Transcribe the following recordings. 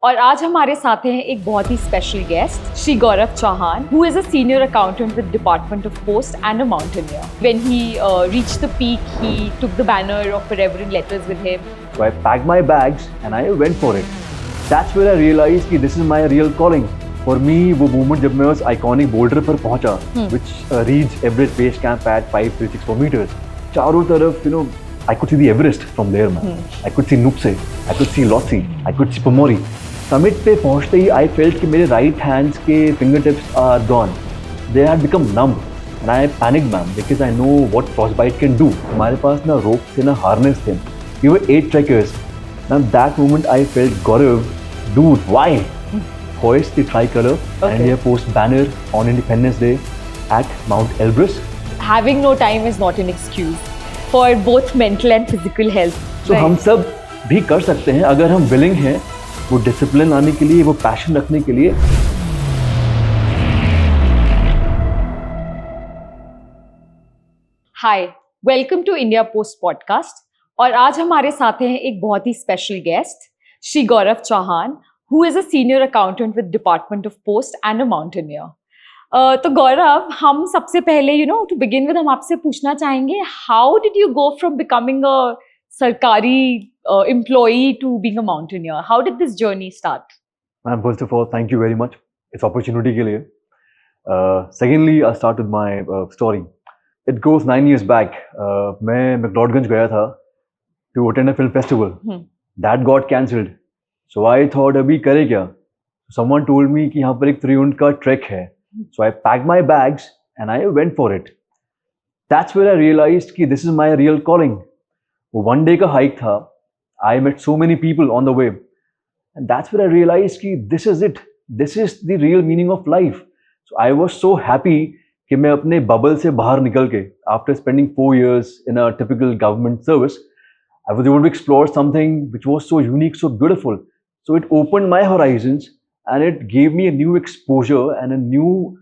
और आज हमारे साथ हैं एक बहुत ही special guest Shri Gaurav Chauhan who is a senior accountant with Department of Post and a mountaineer. When he reached the peak, he took the banner of forever in letters with him. So I packed my bags and I went for it. That's where I realized कि this is my real calling. For me, वो moment जब मैं उस iconic boulder पर पहुंचा, which reads Everest base camp at 5364 meters. चारों तरफ, I could see the Everest from there, man. I could see Nupse, I could see Lhotse, I could see Pamori. Summit पे पहुंचते ही I felt कि मेरे right hands के fingertips are gone. They had become numb. And I panicked, man, because I know what frostbite can do. हमारे पास ना rope थे ना harness थे. We were 8 trekkers. Now that moment I felt, Gaurav, dude, why? Hoist the tricolor and India Post banner on Independence Day at Mount Everest. Having no time is not an excuse for both mental and physical health. So हम सब भी कर सकते हैं अगर हम willing हैं वो डिसिप्लिन लाने के लिए, वो पैशन रखने के लिए. Hi, welcome to India Post podcast. और आज हमारे साथ हैं एक बहुत ही special guest Shri Gaurav Chauhan who is a senior accountant with Department of Post and a mountaineer. तो गौरव, हम सबसे पहले to begin with हम आपसे पूछना चाहेंगे, how did you go from becoming a सरकारी employee to being a mountaineer? How did this journey start? Ma'am, first of all, thank you very much इस opportunity के लिए. Secondly, I'll start with my story. It goes 9 years back. मैं McLeodganj गया था to attend a film festival. That got cancelled. So I thought अभी करे क्या? Someone told me कि यहाँ पर एक त्रिउंड का trek है. So I packed my bags and I went for it. That's where I realized कि this is my real calling. वो one day का hike था. I met so many people on the way. And that's where I realized कि this is it. This is the real meaning of life. So I was so happy कि मैं अपने bubble से बाहर निकल के, after spending 4 years in a typical government service, I was able to explore something which was so unique, so beautiful. So it opened my horizons and it gave me a new exposure and a new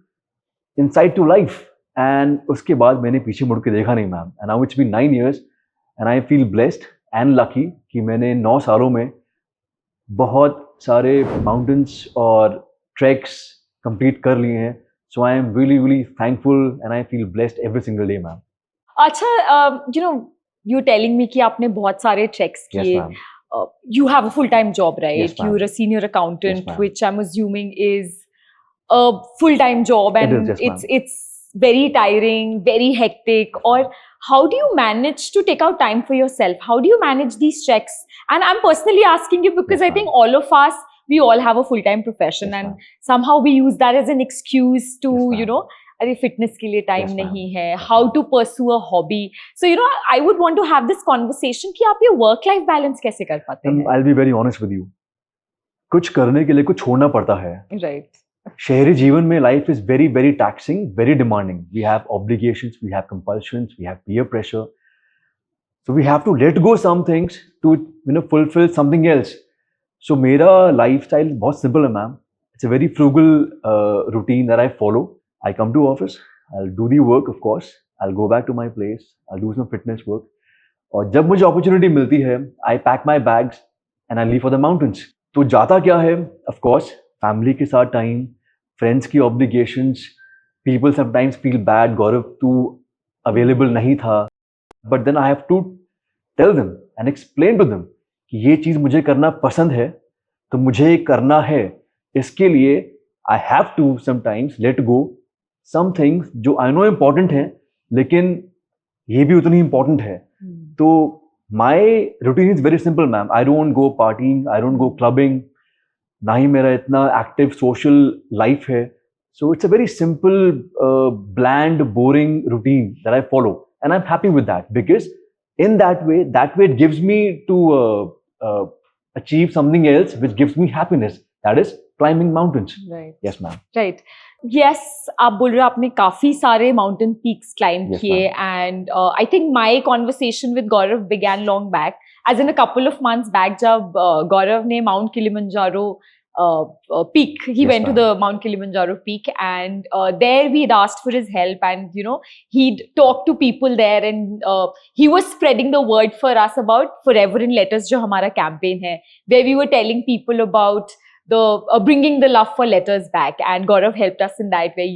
insight to life. And उसके बाद मैंने पीछे मुड़ के देखा नहीं, ma'am. And now it's been 9 years and I feel blessed and lucky कि मैंने 9 सालों में बहुत सारे mountains और treks complete कर लिए हैं. So I am really, really thankful and I feel blessed every single day, ma'am. अच्छा, you're telling me कि आपने बहुत सारे treks किए. Yes, ma'am. You have a full-time job, right? Yes, ma'am. You're a senior accountant, Yes, ma'am. which I'm assuming is a full-time job, and It is, yes, it's very tiring, very hectic. Or how do you manage to take out time for yourself? How do you manage these treks? And I'm personally asking you because Yes, I think all of us, we all have a full-time profession, Yes, and ma'am. somehow we use that as an excuse to, Yes, ma'am. अरे fitness के लिए time Yes, ma'am. नहीं है. Yes, How ma'am. to pursue a hobby? So I would want to have this conversation कि आप ये work-life balance कैसे कर पाते हैं? I'll be very honest with you. कुछ करने के लिए कुछ छोड़ना पड़ता है. Right. शहरी जीवन में life is very, very taxing, very demanding. We have obligations, we have compulsions, we have peer pressure. So we have to let go some things to fulfill something else. So मेरा lifestyle बहुत simple है, ma'am. It's a very frugal routine that I follow. I come to office, I'll do the work, of course. I'll go back to my place, I'll do some fitness work. और जब मुझे opportunity मिलती है, I pack my bags and I leave for the mountains. तो जाता क्या है? Of course, family के साथ time, friends की obligations. People sometimes feel bad, Gaurav, तू available नहीं था. But then I have to tell them and explain to them कि ये चीज़ मुझे करना पसंद है, तो मुझे करना है. इसके लिए I have to sometimes let go some things जो I know important है, लेकिन ये भी उतनी important है. तो my routine is very simple, ma'am. I don't go partying, I don't go clubbing. ना ही मेरा इतना active social life है. So it's a very simple, bland, boring routine that I follow, and I'm happy with that because in that way it gives me to achieve something else which gives me happiness. That is climbing mountains. Right. Yes, ma'am. Right. Yes, आप बोल रहे हो आपने काफी सारे mountain peaks climb Yes, किए, and I think my conversation with Gaurav began long back. As in a couple of months back, जब Gaurav ने Mount Kilimanjaro peak, he Yes, went to ma'am. the Mount Kilimanjaro peak, and there we'd asked for his help, and he'd talked to people there, and he was spreading the word for us about Forever in Letters, जो हमारा campaign है, where we were telling people about bringing the love for letters back, and Gaurav helped us in that way.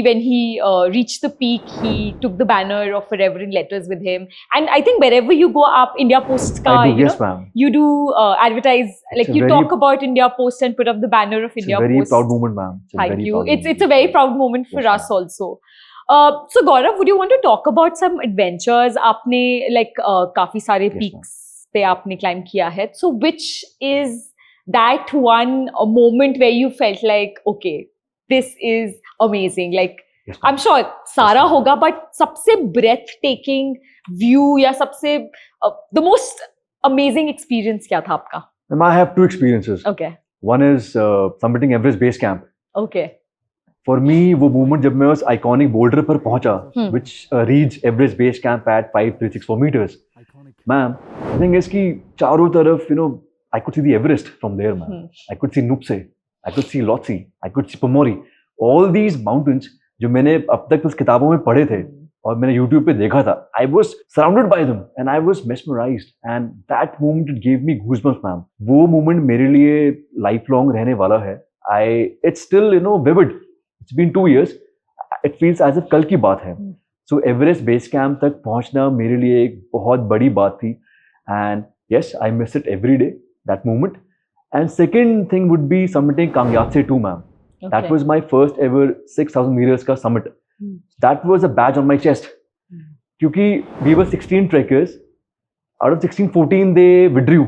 When he reached the peak, he took the banner of Forever in letters with him. And I think wherever you go up, India Post I ka, do, yes, ma'am. you do advertise, It's like you talk about India Post and put up the banner of India Post. It's a very proud moment, ma'am. Thank you. It's a very proud moment for us also. So Gaurav, would you want to talk about some adventures? आपने like काफी सारे peaks पे आपने climb किया है. So which is that one moment where you felt like, okay, this is amazing? Like, I'm sure सारा होगा, but सबसे breathtaking view या सबसे the most amazing experience क्या था आपका? I have two experiences. Okay. One is summiting Everest base camp. Okay. For me, वो moment जब मैं उस iconic boulder पर पहुंचा, which reached Everest base camp at 5364 meters. Ma'am, the thing is कि चारों तरफ, I could see the Everest from there, ma'am. I could see Nuptse, I could see Lhotse, I could see Pamori. All these mountains जो मैंने अब तक उस किताबों में पढ़े थे और मैंने YouTube पे देखा था, I was surrounded by them and I was mesmerized, and that moment it gave me goosebumps, ma'am. वो moment मेरे लिए lifelong रहने वाला है. It's still vivid. It's been 2 years. It feels as if कल की बात है. So Everest base camp तक पहुंचना मेरे लिए एक बहुत बड़ी बात थी, and yes, I miss it every day, that moment. And second thing would be summiting Kangyatse 2, ma'am. Okay. That was my first ever 6,000 meters का summit. That was a badge on my chest. क्योंकि we were 16 trekkers. Out of 16, 14 they withdrew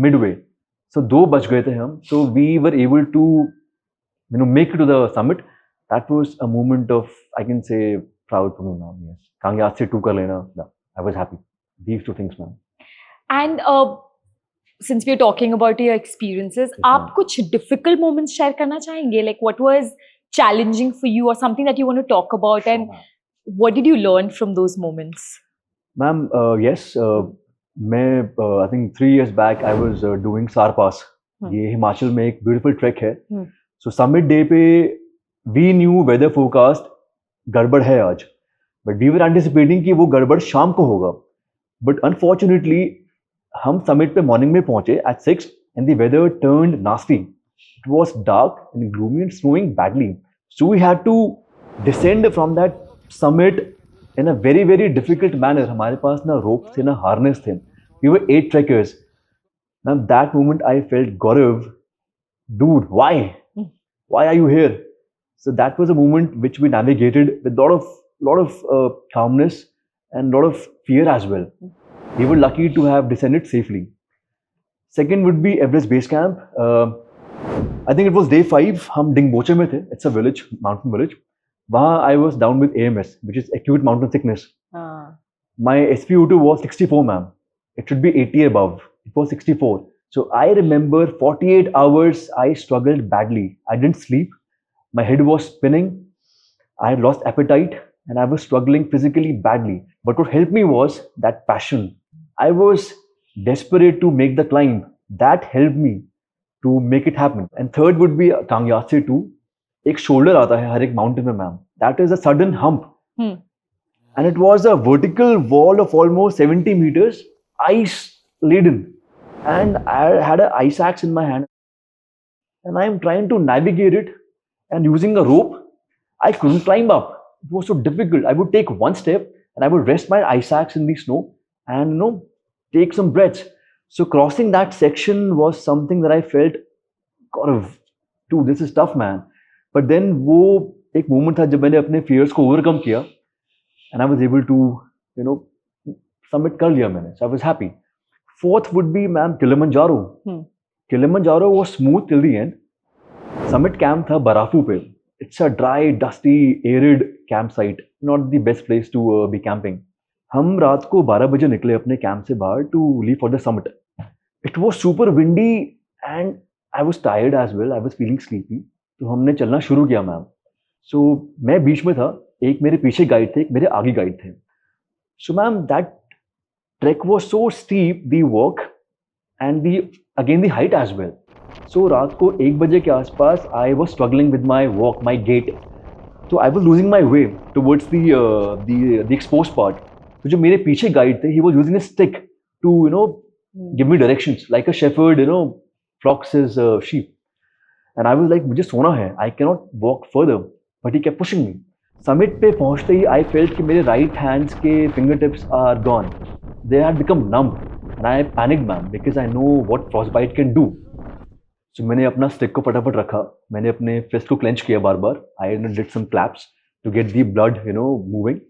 midway. So 2 बच गए थे हम. So we were able to make it to the summit. That was a moment of, I can say, proud for me, ma'am. Yes. Kangyatse 2 कर लेना. I was happy. These 2 things, ma'am. And since we're talking about your experiences, yes, आप कुछ difficult moments share करना चाहेंगे? Like what was challenging for you, or something that you want to talk about, and what did you learn from those moments? Ma'am, yes. I think 3 years back I was doing Sar Pass. ये हिमाचल में एक beautiful trek है. So summit day पे we knew weather forecast गड़बड़ है आज, but we were anticipating कि वो गड़बड़ शाम को होगा. But unfortunately हम summit पे morning में पहुंचे at 6 and the weather turned nasty. It was dark and gloomy and snowing badly. So we had to descend from that summit in a very, very difficult manner. हमारे पास ना rope थे ना harness थे. We were 8 trekkers. Now that moment I felt, Gaurav, dude, why? Why are you here? So that was a moment which we navigated with lot of calmness and lot of fear as well. We were lucky to have descended safely. Second would be Everest base camp. I think it was day 5. हम डिंगबोचे में थे. It's a village, mountain village. वहाँ I was down with AMS, which is acute mountain sickness. My SpO2 was 64, ma'am. It should be 80 above. It was 64. So I remember 48 hours I struggled badly. I didn't sleep. My head was spinning. I had lost appetite and I was struggling physically badly. But what helped me was that passion. I was desperate to make the climb. That helped me to make it happen. And third would be Kangyatse 2. एक shoulder आता है हर एक mountain में, ma'am. That is a sudden hump. And it was a vertical wall of almost 70 meters, ice laden. And I had an ice axe in my hand. And I am trying to navigate it. And using a rope, I couldn't climb up. It was so difficult. I would take one step and I would rest my ice axe in the snow and take some breaths. So crossing that section was something that I felt, God, dude, this is tough, man. But then वो एक moment था जब मैंने अपने fears को overcome किया and I was able to, summit कर लिया मैंने. So I was happy. Fourth would be, ma'am, Kilimanjaro. Kilimanjaro was smooth till the end. Summit camp था बराफू पे. It's a dry, dusty, arid campsite. Not the best place to be camping. हम रात को 12 बजे निकले अपने कैंप से बाहर to leave for the summit. It was super windy and I was tired as well. I was feeling sleepy. तो हमने चलना शुरू किया, मैम. So मैं बीच में था. एक मेरे पीछे गाइड थे, एक मेरे आगे गाइड थे. So ma'am, that trek was so steep, the walk and the height as well. So रात को 1 बजे के आसपास I was struggling with my walk, my gait. So I was losing my way towards the exposed part. So जो मेरे पीछे guide थे, he was using a stick to give me directions like a shepherd flocks his sheep. and I was like, मुझे सोना है, I cannot walk further, but he kept pushing me. Summit पे पहुंचते ही I felt कि मेरे right hands के fingertips are gone. They had become numb, and I panicked, man, because I know what frostbite can do. So मैंने अपना stick को फटाफट रखा, मैंने अपने fist को clench किया बार बार. I did some claps to get the blood, moving.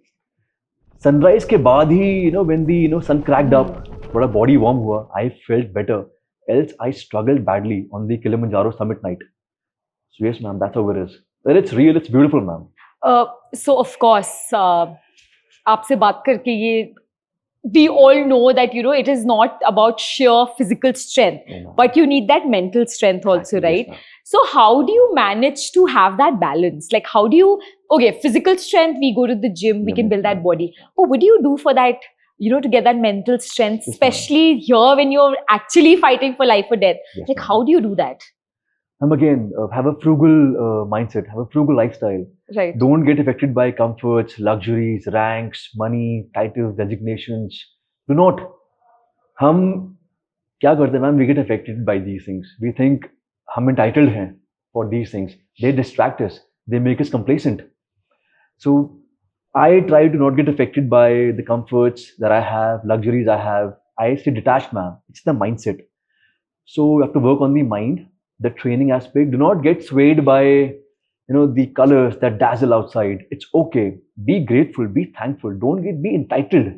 Sunrise के बाद ही, when the sun cracked up, थोड़ा body warm हुआ, I felt better. Else I struggled badly on the Kilimanjaro summit night. So yes, ma'am, that's how it is. And it's real, it's beautiful, ma'am. So of course, आपसे बात करके ये we all know that it is not about sheer physical strength, but you need that mental strength also, right? Yes, So how do you manage to have that balance? Like how do you, okay, physical strength, we go to the gym, we can build that body. But what do you do for that, to get that mental strength, especially here when you're actually fighting for life or death? Yes, Like how do you do that? Again, have a frugal mindset, have a frugal lifestyle. Right. Don't get affected by comforts, luxuries, ranks, money, titles, designations. Do not. हम क्या करते हैं, ma'am? We get affected by these things. We think हम entitled हैं for these things. They distract us. They make us complacent. So I try to not get affected by the comforts that I have, luxuries I have. I stay detached, ma'am. It's the mindset. So you have to work on the mind, the training aspect. Do not get swayed by the colors that dazzle outside. It's okay. Be grateful, be thankful. Be entitled.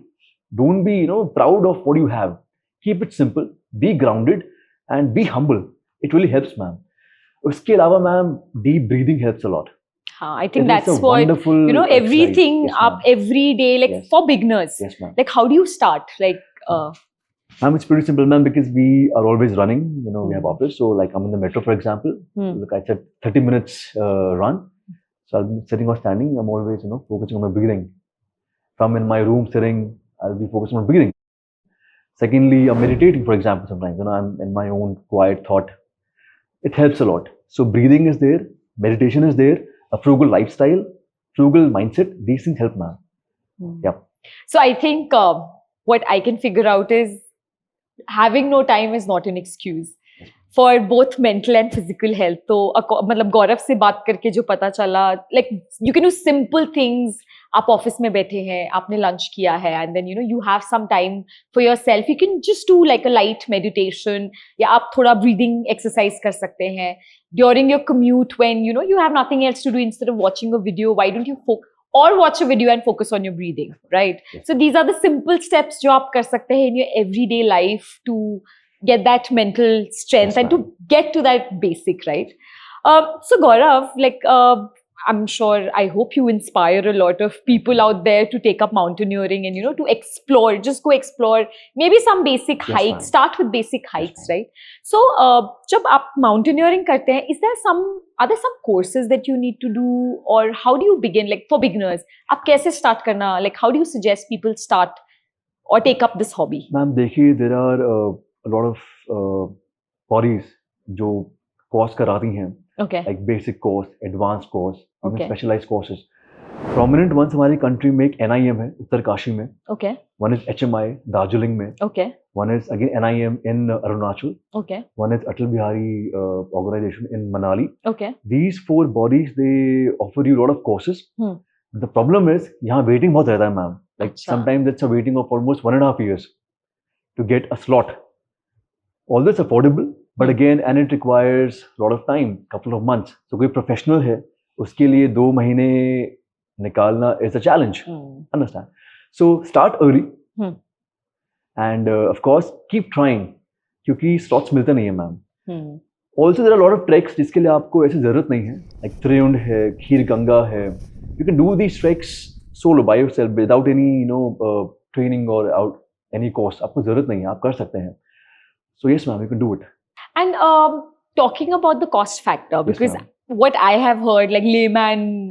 Don't be proud of what you have. Keep it simple, be grounded, and be humble. It really helps, ma'am. उसके अलावा, ma'am, deep breathing helps a lot. I think that's what everything yes, up every day, like yes. for beginners. Yes, ma'am. Like how do you start? Like Ma'am, it's pretty simple, ma'am, because we are always running. We have office. So, like, I'm in the metro, for example. Look, I said 30 minutes run. So, I'll be sitting or standing. I'm always, focusing on my breathing. If I'm in my room sitting, I'll be focusing on breathing. Secondly, I'm meditating, for example, sometimes. I'm in my own quiet thought. It helps a lot. So, breathing is there, meditation is there, a frugal lifestyle, frugal mindset. These things help, ma'am. Yeah. So, I think what I can figure out is having no time is not an excuse for both mental and physical health. तो मतलब गौरव से बात करके जो पता चला, like you can do simple things. आप office में बैठे हैं, आपने लंच किया है, and then you have some time for yourself. You can just do like a light meditation, या आप थोड़ा breathing exercise कर सकते हैं during your commute when you have nothing else to do. Instead of watching a video, why don't you or watch a video and focus on your breathing, right? Yes. So these are the simple steps जो आप कर सकते हैं in your everyday life to get that mental strength, yes, and to get to that basic, right? So Gaurav, like I'm sure, I hope you inspire a lot of people out there to take up mountaineering and to explore, just go explore maybe some basic hikes, start with basic hikes, right? So जब आप mountaineering करते हैं, are there some courses that you need to do, or how do you begin, like for beginners आप कैसे start करना, like how do you suggest people start or take up this hobby? Ma'am, देखिए, there are a lot of bodies जो course कराती हैं. Okay. Like basic course, advanced course, even specialized courses. Prominent ones हमारी country में एक NIM है उत्तरकाशी में. Okay. One is HMI Darjeeling में. Okay. One is again NIM in Arunachal. Okay. One is Atal Bihari organization in Manali. Okay. These four bodies, they offer you a lot of courses. The problem is यहाँ waiting बहुत रहता है, ma'am. Like sometimes it's a waiting of almost 1.5 years to get a slot. Although it's affordable, but again, and it requires a lot of time, couple of months. So कोई professional है, उसके लिए 2 महीने निकालना is a challenge. Understand? So start early, and of course keep trying, क्योंकि slots मिलते नहीं है, ma'am. Also there are a lot of treks जिसके लिए आपको ऐसी जरूरत नहीं है. Like त्रिउंड है, खीर गंगा है. You can do these treks solo by yourself without any training or out any course. आपको जरूरत नहीं है, आप कर सकते हैं. So yes, ma'am, you can do it. And talking about the cost factor, because yes, what I have heard, like layman,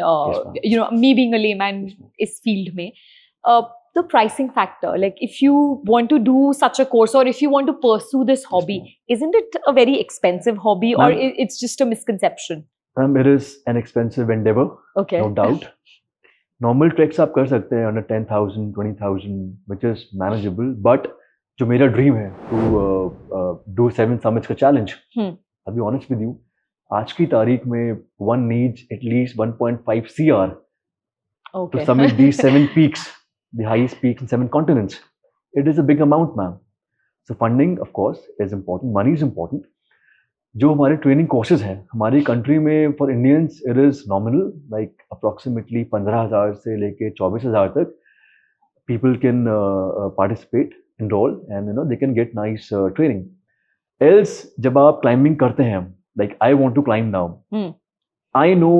yes, me being a layman is field mein, the pricing factor, like if you want to do such a course or if you want to pursue this hobby, isn't it a very expensive hobby, or it's just a misconception? It is an expensive endeavor, okay, no doubt. Normal treks आप कर सकते हैं under 10,000, 20,000, which is manageable, but जो मेरा dream है to do 7 summits का challenge, I'll be honest with you, आज की तारीख में one needs at least 1.5 CR Okay. to summit these 7 peaks, the highest peaks in 7 continents. It is a big amount, ma'am. So funding, of course, is important. Money is important. जो हमारे training courses हैं हमारी country में for Indians it is nominal like approximately 15,000 से लेके 24,000 तक people can participate, enroll, and they can get nice training. Else, जब आप climbing करते हैं, like I want to climb now, I know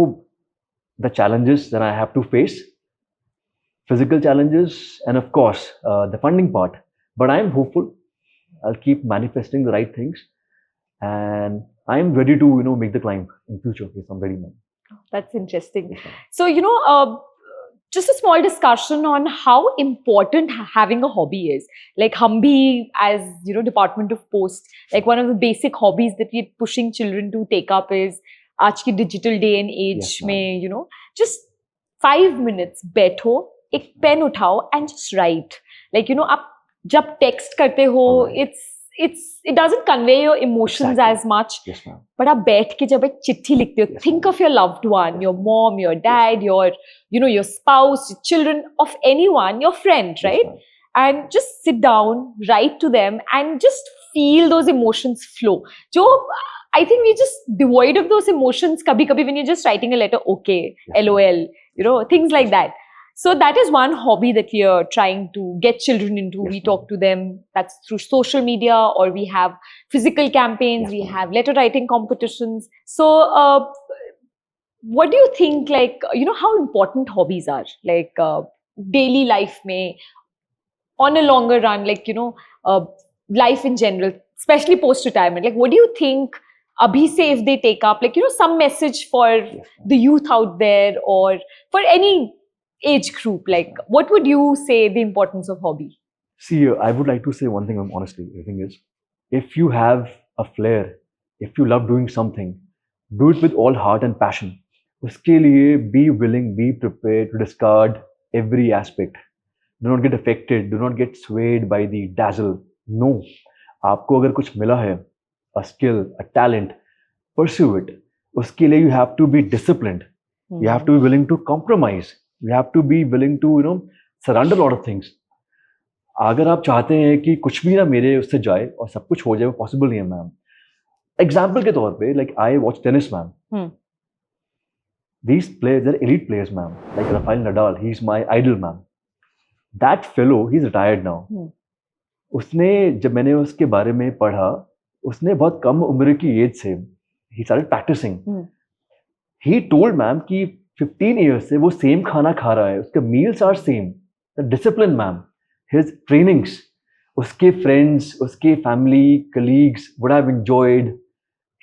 the challenges that I have to face, physical challenges, and of course the funding part. But I am hopeful. I'll keep manifesting the right things, and I am ready to make the climb in future. Yes, I'm ready, man. That's interesting. Yes, ma'am. So just a small discussion on how important having a hobby is. Like hum bhi, as Department of Post, like one of the basic hobbies that we're pushing children to take up is aaj ki digital day and age Yes, mein, just 5 minutes बैठो, एक pen उठाओ and just write. Like आप जब text करते हो, Alright. it doesn't convey your emotions Exactly. as much. Yes, ma'am. But आप बैठ के जब एक चिट्ठी लिखते हो, Yes, think ma'am. of your loved one, your mom, your dad, your spouse, your children, of anyone, your friend, Yes, right? ma'am. And just sit down, write to them, and just feel those emotions flow. जो I think we're just devoid of those emotions kabhi when you're just writing a letter, okay, Yes, LOL, things like that. So that is one hobby that we are trying to get children into. Yes, We ma'am. talk to them, that's through social media, or we have physical campaigns, Yes, we ma'am. have letter writing competitions. So what do you think, like, how important hobbies are, like daily life mein, on a longer run, like, life in general, especially post-retirement? Like, what do you think, abhi se if they take up, like, some message for Yes, ma'am. the youth out there, or for any age group, like, what would you say the importance of hobby? See, I would like to say one thing, honestly. The thing is, if you have a flair, if you love doing something, do it with all heart and passion. उसके लिए be willing, be prepared to discard every aspect. Do not get affected. Do not get swayed by the dazzle. No. आपको अगर कुछ मिला है, a skill, a talent, pursue it. उसके लिए you have to be disciplined. You have to be willing to compromise. You have to be willing to, surrender a lot of things. अगर आप चाहते हैं कि कुछ भी ना मेरे उससे जाए और सब कुछ हो जाए, वो पॉसिबल नहीं है, मैम. एग्जाम्पल के तौर पे, like I watch tennis, ma'am. These players, they're elite players, ma'am. Like Rafael Nadal, he's my idol, ma'am. That fellow, he's retired now. उसने, जब मैंने उसके बारे में पढ़ा, उसने बहुत कम उम्र की एज से he started practicing. He told, ma'am, कि 15 years से वो सेम खाना खा रहा है. उसके meals are same. The discipline, ma'am. His trainings, उसके friends, उसके family, colleagues would have enjoyed.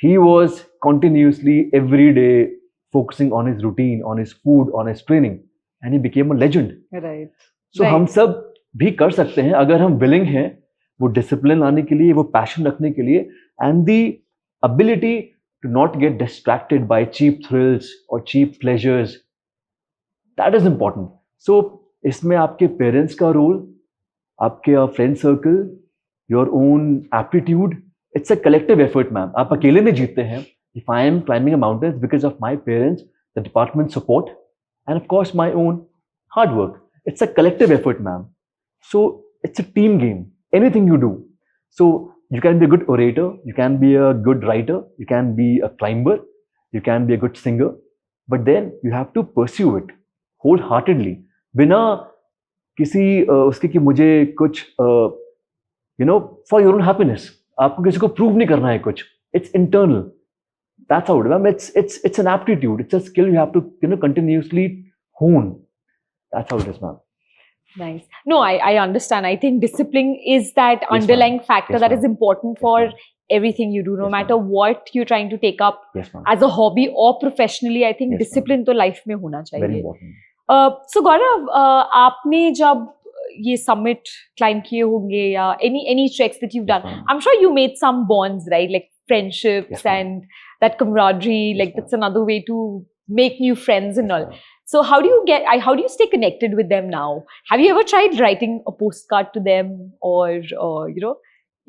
He was continuously every day focusing on his routine, on his food, on his training, and he became a legend. Right. So हम सब भी कर सकते हैं अगर हम willing हैं वो discipline लाने के लिए, वो passion रखने के लिए, and the ability to not get distracted by cheap thrills or cheap pleasures. That is important. So इसमें आपके parents का role, आपके friend circle, your own aptitude, it's a collective effort, ma'am. आप अकेले नहीं जीतते हैं. If I am climbing a mountain, it's because of my parents, the department support, and of course my own hard work. It's a collective effort, ma'am. So it's a team game. Anything you do. So you can be a good orator, you can be a good writer, you can be a climber, you can be a good singer, but then you have to pursue it wholeheartedly. बिना किसी उसके कि मुझे कुछ for your own happiness. आपको किसी को prove नहीं करना है कुछ. It's internal. That's how it is, ma'am. It's an aptitude. It's a skill you have to continuously hone. That's how it is, ma'am. Nice. No, I understand. I think discipline is that Yes, underlying ma'am. factor Yes, that ma'am. is important Yes, for ma'am. everything you do, no Yes, matter ma'am. what you're trying to take up Yes, ma'am. as a hobby or professionally. I think Yes, ma'am. discipline तो life में होना Very चाहिए. important. So Gaurav, आपने जब ये summit climb किए होंगे या any treks that you've Yes, done, ma'am. I'm sure you made some bonds, right? Like friendships, Yes, ma'am. and that camaraderie. Yes, Like ma'am. that's another way to make new friends and Yes, all. ma'am. So how do you stay connected with them now? Have you ever tried writing a postcard to them, or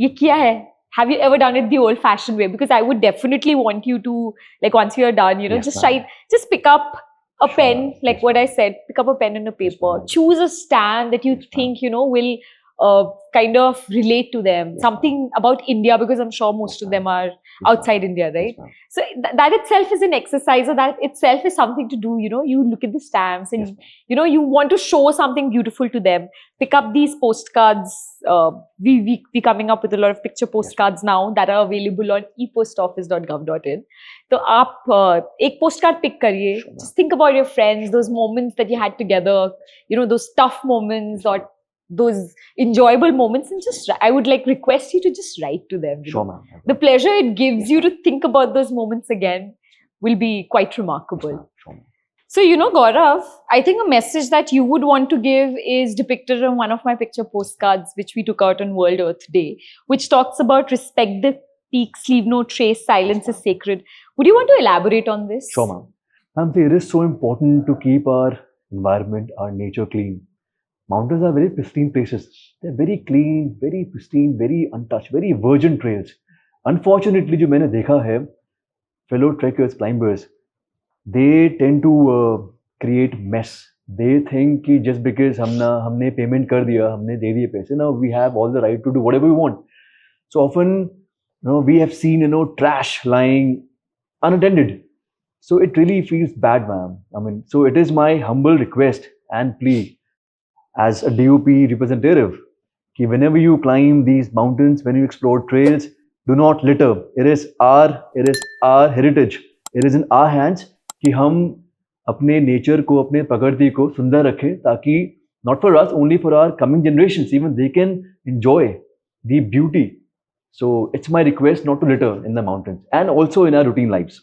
ये किया है? have you ever done it the old-fashioned way? Because I would definitely want you to, like, once you're done, Yes, just ma'am. just pick up a Sure, pen, ma'am. like Yes, what ma'am. I said, pick up a pen and a Yes, paper, ma'am. choose a stand that you Yes, ma'am. think, will kind of relate to them, Yes, something about India, because I'm sure most Yes, of ma'am. them are Yes, ma'am. outside India, right? Yes, ma'am. So that itself is an exercise, or that itself is something to do. You look at the stamps and Yes, ma'am. you want to show something beautiful to them. Pick up these postcards. We coming up with a lot of picture postcards now that are available on epostoffice.gov.in. तो आप एक postcard pick करिए. Sure, ma'am. Just think about your friends, those moments that you had together, those tough moments or those enjoyable moments, and just I would like request you to just write to them. Sure, ma'am. The pleasure it gives you to think about those moments again will be quite remarkable. Yes, ma'am. Sure, ma'am. So, Gaurav, I think a message that you would want to give is depicted on one of my picture postcards, which we took out on World Earth Day, which talks about respect the peaks, leave no trace, silence is sacred. Would you want to elaborate on this? Sure, ma'am. Ma'am, it is so important to keep our environment, our nature clean. Mountains are very pristine places. They're very clean, very pristine, very untouched, very virgin trails. Unfortunately, जो मैंने देखा है, fellow trekkers, climbers, they tend to create mess. They think कि just because हमने payment कर दिया, हमने दे दिए पैसे, now we have all the right to do whatever we want. So often, we have seen, trash lying unattended. So it really feels bad, ma'am. I mean, so it is my humble request and plea as a DOP representative, कि whenever you climb these mountains, when you explore trails, do not litter. It is our heritage. It is in our hands कि हम अपने nature को, अपने प्रकृति को सुंदर रखें, ताकि not for us, only for our coming generations, even they can enjoy the beauty. So it's my request not to litter in the mountains and also in our routine lives.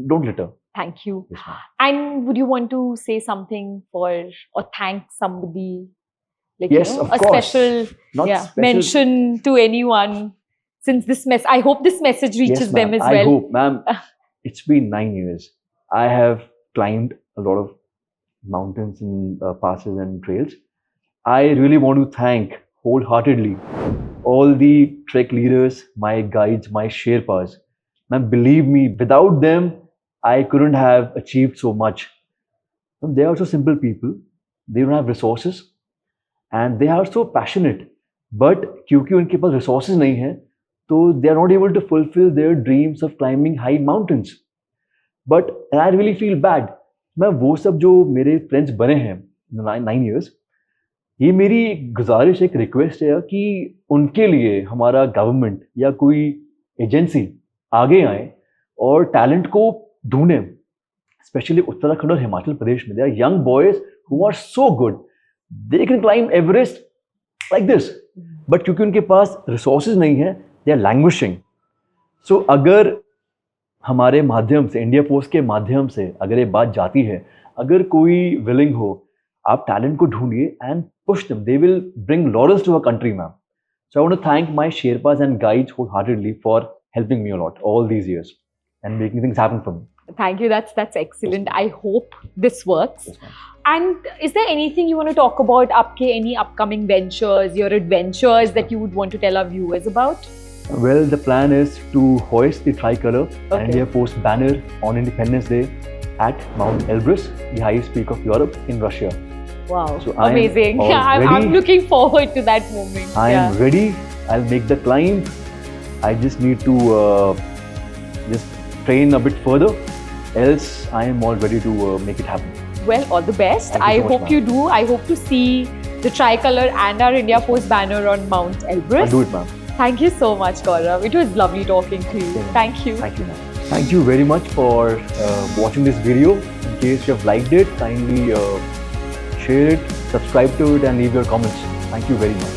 Don't litter. Thank you. Yes, ma'am. And would you want to say something or thank somebody? Like, Yes, of a course. special, Not special. mention to anyone, since I hope this message reaches Yes, them ma'am. as well. I hope, ma'am. It's been 9 years. I have climbed a lot of mountains and passes and trails. I really want to thank wholeheartedly all the trek leaders, my guides, my Sherpas. Ma'am, believe me, without them, I couldn't have achieved so much. They are also simple people. They don't have resources and they are so passionate. But क्योंकि उनके पास resources नहीं हैं, तो they are not able to fulfill their dreams of climbing high mountains. But I really feel bad. मैं वो सब जो मेरे friends बने हैं 9 years, ये मेरी गुजारिश एक रिक्वेस्ट है कि उनके लिए हमारा गवर्नमेंट या कोई एजेंसी आगे आए और टैलेंट को ढूंढे. स्पेशली उत्तराखंड और हिमाचल प्रदेश में there are young boys who are so good. They can climb Everest like this. But क्योंकि उनके पास resources नहीं है, they are languishing. So अगर हमारे माध्यम से, इंडिया पोस्ट के माध्यम से अगर ये बात जाती है, अगर कोई willing हो, आप टैलेंट को ढूंढिए and push them. They will bring laurels to our country, ma'am. So I want to thank my Sherpas and guides wholeheartedly for helping me a lot all these years and making things happen for me. Thank you. That's excellent. I hope this works. Yes, ma'am. And is there anything you want to talk about? Any upcoming ventures, your adventures that you would want to tell our viewers about? Well, the plan is to hoist the tricolor Okay. and India Post banner on Independence Day at Mount Elbrus, the highest peak of Europe in Russia. Wow, So I am amazing. I'm already- looking forward to that moment. I am ready. I'll make the climb. I just need to just train a bit further. Else, I am all ready to make it happen. Well, all the best. Thank you I so much, hope you do. I hope to see the tricolor and our India Post banner on Mount Elbrus. I'll do it, ma'am. Thank you so much, Gaurav. It was lovely talking to you. Thank you. Thank you, ma'am. Thank you very much for watching this video. In case you have liked it, kindly share it, subscribe to it, and leave your comments. Thank you very much.